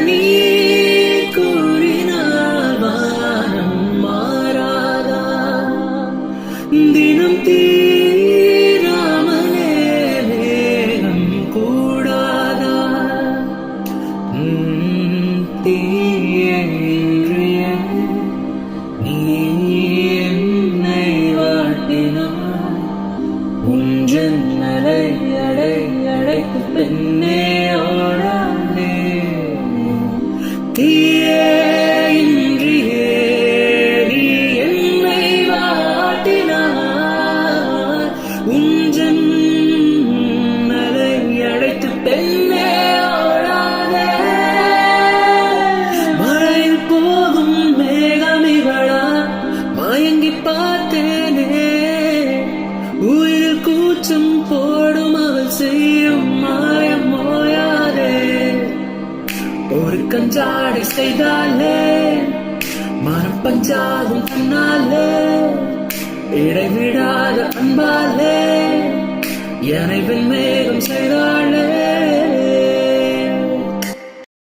நீ கூறினால் வானம் மாறாதா, தினம் தீராமலே வேகம் கூடாதா, தீயன்றிய நீ என்னை வாட்டினாய், உன் ஜன்னலை அடைத்து பெண்ணே ஓடாதே, தீயே இன்றியே நீ என்னை வாட்டினாய், உன் ஜன்னலை அடைத்து பெண்ணே ஓடாதே, மழையில் போகும் மேகமிகளா மயங்கி பார்த்தேனே, உயிர் கூச்சம் போடும் அவள் செய்யும் மாயம் மோயாதே, ஒரு கஞ்சாடை செய்தாலே மனம் பஞ்சாகும் தன்னாலே, இடைவிடாத அன்பாலே என்னை மேகம் செய்தாளே.